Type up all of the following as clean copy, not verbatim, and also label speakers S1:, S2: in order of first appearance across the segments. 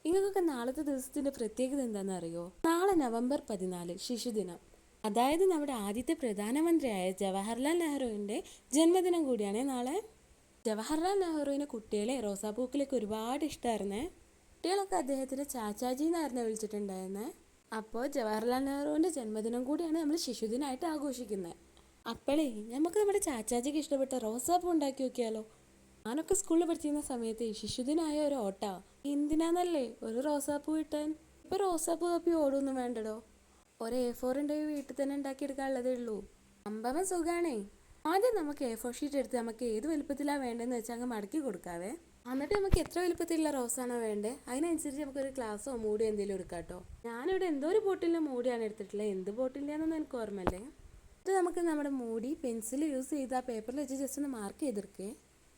S1: നിങ്ങൾക്കൊക്കെ നാളത്തെ ദിവസത്തിന്റെ പ്രത്യേകത എന്താണെന്ന് അറിയോ? നാളെ നവംബർ 14 ശിശുദിനം. അതായത് നമ്മുടെ ആദ്യത്തെ പ്രധാനമന്ത്രിയായ ജവഹർലാൽ നെഹ്റുവിന്റെ ജന്മദിനം കൂടിയാണ് നാളെ. ജവഹർലാൽ നെഹ്റുവിന് കുട്ടികളെ റോസാപ്പൂക്കളൊക്കെ ഒരുപാട് ഇഷ്ടമായിരുന്നേ. കുട്ടികളൊക്കെ അദ്ദേഹത്തിന്റെ ചാച്ചാജി എന്നായിരുന്നു വിളിച്ചിട്ടുണ്ടായിരുന്നേ. അപ്പോൾ ജവഹർലാൽ നെഹ്റുവിന്റെ ജന്മദിനം കൂടിയാണ് നമ്മൾ ശിശുദിനമായിട്ട് ആഘോഷിക്കുന്നത്. അപ്പോഴേ നമുക്ക് നമ്മുടെ ചാച്ചാജിക്ക് ഇഷ്ടപ്പെട്ട റോസാപ്പൂ ഉണ്ടാക്കി നോക്കിയാലോ? ഞാനൊക്കെ സ്കൂളിൽ പഠിച്ചിരുന്ന സമയത്ത് ശിശുദിനായ ഒരു ഓട്ടാ. എന്തിനാന്നല്ലേ ഒരു റോസാപ്പൂ കിട്ടാൻ. ഇപ്പൊ റോസാപ്പൂ കാപ്പി ഓടൊന്നും വേണ്ടടോ. ഒരു A4 ഉണ്ടെങ്കിൽ വീട്ടിൽ തന്നെ ഉണ്ടാക്കിയെടുക്കാനുള്ളതേ ഉള്ളൂ. സംഭവം സുഖാണേ. ആദ്യം നമുക്ക് A4 ഷീറ്റ് എടുത്ത് നമുക്ക് ഏത് വലുപ്പത്തിലാണ് വേണ്ടതെന്ന് വെച്ചാൽ അങ്ങ് മടക്കി കൊടുക്കാവേ. എന്നിട്ട് നമുക്ക് എത്ര വലുപ്പത്തിലുള്ള റോസാണോ വേണ്ടത് അതിനനുസരിച്ച് നമുക്കൊരു ഗ്ലാസ്സോ മൂടിയോ എന്തെങ്കിലും എടുക്കാം കേട്ടോ. ഞാനിവിടെ എന്തോ ഒരു ബോട്ടിലിൻ്റെ മൂടിയാണ് എടുത്തിട്ടുള്ളത്. എന്ത് ബോട്ടിലിൻ്റെയാണെന്നൊന്നും എനിക്ക് ഓർമ്മല്ലേ. ഇത് നമുക്ക് നമ്മുടെ മൂടി പെൻസിൽ യൂസ് ചെയ്ത് ആ പേപ്പറിൽ വെച്ച് ജസ്റ്റ് ഒന്ന് മാർക്ക് ചെയ്തെടുക്കേ.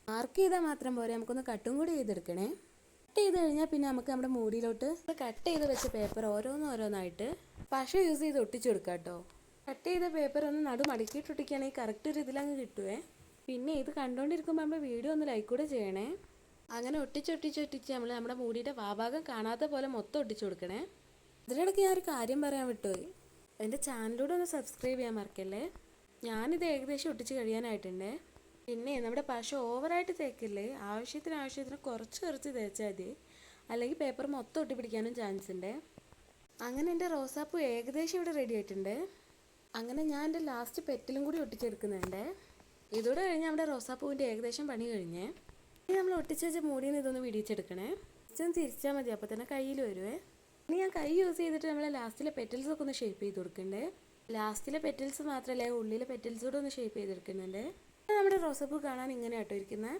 S1: മാർക്ക് ചെയ്താൽ മാത്രം പോരെ, നമുക്കൊന്ന് കട്ടും കൂടി ചെയ്തെടുക്കണേ. കട്ട് ചെയ്ത് കഴിഞ്ഞാൽ പിന്നെ നമുക്ക് നമ്മുടെ മൂടിയിലോട്ട് കട്ട് ചെയ്ത് വെച്ച പേപ്പർ ഓരോന്നായിട്ട് പശ യൂസ് ചെയ്ത് ഒട്ടിച്ചു കൊടുക്കാം കേട്ടോ. കട്ട് ചെയ്ത പേപ്പർ ഒന്ന് നടു മടക്കിയിട്ട് ഒട്ടിക്കുകയാണെങ്കിൽ കറക്റ്റ് ഒരു ഇതിലങ്ങ് കിട്ടുവേ. പിന്നെ ഇത് കണ്ടുകൊണ്ടിരിക്കുമ്പോൾ നമ്മുടെ വീഡിയോ ഒന്ന് ലൈക്ക് കൂടെ ചെയ്യണേ. അങ്ങനെ ഒട്ടിച്ച് നമ്മൾ നമ്മുടെ മൂടിയുടെ വാഭാഗം കാണാത്ത പോലെ മൊത്തം ഒട്ടിച്ചു കൊടുക്കണേ. അതിനിടയ്ക്ക് ഞാനൊരു കാര്യം പറയാൻ വിട്ടുപോയി. എൻ്റെ ചാനലിലൂടെ ഒന്ന് സബ്സ്ക്രൈബ് ചെയ്യാൻ മറക്കല്ലേ. ഞാനിത് ഏകദേശം ഒട്ടിച്ച് കഴിയാനായിട്ടുണ്ടേ. പിന്നെ നമ്മുടെ പശ ഓവറായിട്ട് തേക്കില്ലേ, ആവശ്യത്തിന് കുറച്ച് തേച്ചാൽ മതി. അല്ലെങ്കിൽ പേപ്പർ മൊത്തം ഒട്ടിപ്പിടിക്കാനും ചാൻസ് ഉണ്ട്. അങ്ങനെ എൻ്റെ റോസാപ്പൂ ഏകദേശം ഇവിടെ റെഡി ആയിട്ടുണ്ട്. അങ്ങനെ ഞാൻ എൻ്റെ ലാസ്റ്റ് പെറ്റലും കൂടി ഒട്ടിച്ചെടുക്കുന്നുണ്ട്. ഇതോടെ കഴിഞ്ഞാൽ നമ്മുടെ റോസാപ്പൂവിൻ്റെ ഏകദേശം പണി കഴിഞ്ഞേ. ഇനി നമ്മൾ ഒട്ടിച്ച് വെച്ച മൂടിയിൽ നിന്ന് ഇതൊന്ന് വിടിയിച്ചെടുക്കണേ. ഇതൊന്ന് തിരിച്ചാൽ മതി, അപ്പോൾ തന്നെ കയ്യിൽ വരുവേ. ഇനി ഞാൻ കൈ യൂസ് ചെയ്തിട്ട് നമ്മൾ ലാസ്റ്റിലെ പെറ്റൽസൊക്കെ ഒന്ന് ഷേപ്പ് ചെയ്ത് കൊടുക്കണ്ടേ. ലാസ്റ്റിലെ പെറ്റൽസ് മാത്രമല്ല ഉള്ളിലെ പെറ്റൽസ് കൂടെ ഒന്ന് ഷേപ്പ് ചെയ്തെടുക്കുന്നുണ്ട്. നമ്മുടെ റോസാപ്പൂ കാണാൻ ഇങ്ങനെ ആട്ടോ ഇരിക്കുന്നത്.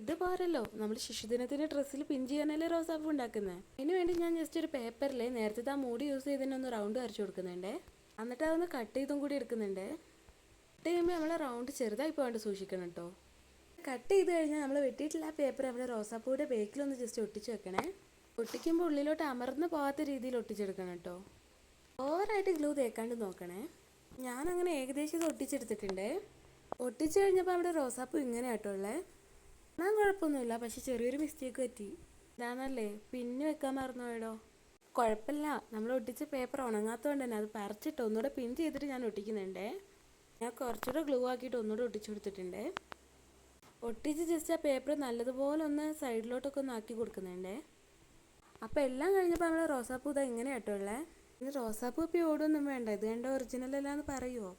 S1: ഇത് പോരല്ലോ, നമ്മൾ ശിശുദിനത്തിൻ്റെ ഡ്രസ്സിൽ പിൻ ചെയ്യാനല്ലേ റോസാപ്പൂ ഉണ്ടാക്കുന്നത്. അതിന് വേണ്ടി ഞാൻ ജസ്റ്റ് ഒരു പേപ്പറിൽ നേരത്തെ ആ മൂടി യൂസ് ചെയ്തതിനൊന്ന് റൗണ്ട് വരച്ചു കൊടുക്കുന്നുണ്ട്. എന്നിട്ട് അതൊന്ന് കട്ട് ചെയ്തും കൂടി എടുക്കുന്നുണ്ട്. കട്ട് ചെയ്യുമ്പോൾ നമ്മൾ റൗണ്ട് ചെറുതായി പോകാണ്ട് സൂക്ഷിക്കണം കേട്ടോ. കട്ട് ചെയ്ത് കഴിഞ്ഞാൽ നമ്മൾ വെട്ടിയിട്ടുള്ള ആ പേപ്പർ നമ്മുടെ റോസാപ്പൂയുടെ ബേക്കിലൊന്ന് ജസ്റ്റ് ഒട്ടിച്ച് വെക്കണേ. ഒട്ടിക്കുമ്പോൾ ഉള്ളിലോട്ട് അമർന്ന് പോകാത്ത രീതിയിൽ ഒട്ടിച്ചെടുക്കണം കേട്ടോ. ഓവറായിട്ട് ഗ്ലൂ തേക്കാണ്ട് നോക്കണേ. ഞാനങ്ങനെ ഏകദേശം ഇത് ഒട്ടിച്ചെടുത്തിട്ടുണ്ട്. ഒട്ടിച്ചു കഴിഞ്ഞപ്പോൾ നമ്മുടെ റോസാപ്പൂ ഇങ്ങനെ ആട്ടോ ഉള്ളത്. ഞാൻ കുഴപ്പമൊന്നുമില്ല, പക്ഷെ ചെറിയൊരു മിസ്റ്റേക്ക് പറ്റി. ഇതാണല്ലേ പിന്നെ വെക്കാൻ മറന്നുപോയടോ. കുഴപ്പമില്ല, നമ്മൾ ഒട്ടിച്ച പേപ്പർ ഉണങ്ങാത്തതുകൊണ്ട് തന്നെ അത് പറിച്ചിട്ട് ഒന്നുകൂടെ പിൻ ചെയ്തിട്ട് ഞാൻ ഒട്ടിക്കുന്നുണ്ടേ. ഞാൻ കുറച്ചുകൂടെ ഗ്ലൂ ആക്കിയിട്ട് ഒന്നുകൂടെ ഒട്ടിച്ചു കൊടുത്തിട്ടുണ്ട്. ഒട്ടിച്ച് ജസ്റ്റ് ആ പേപ്പർ നല്ലതുപോലെ ഒന്ന് സൈഡിലോട്ടൊക്കെ ഒന്ന് ആക്കി കൊടുക്കുന്നുണ്ടേ. അപ്പോൾ എല്ലാം കഴിഞ്ഞപ്പോൾ നമ്മുടെ റോസാപ്പൂ ഇതാ ഇങ്ങനെ ആട്ടോ ഉള്ളത്. ഇനി റോസാപ്പൂ ഇപ്പോൾ ഓടൊന്നും വേണ്ട, ഇത് കണ്ട ഒറിജിനൽ അല്ലാന്ന് പറയുമോ?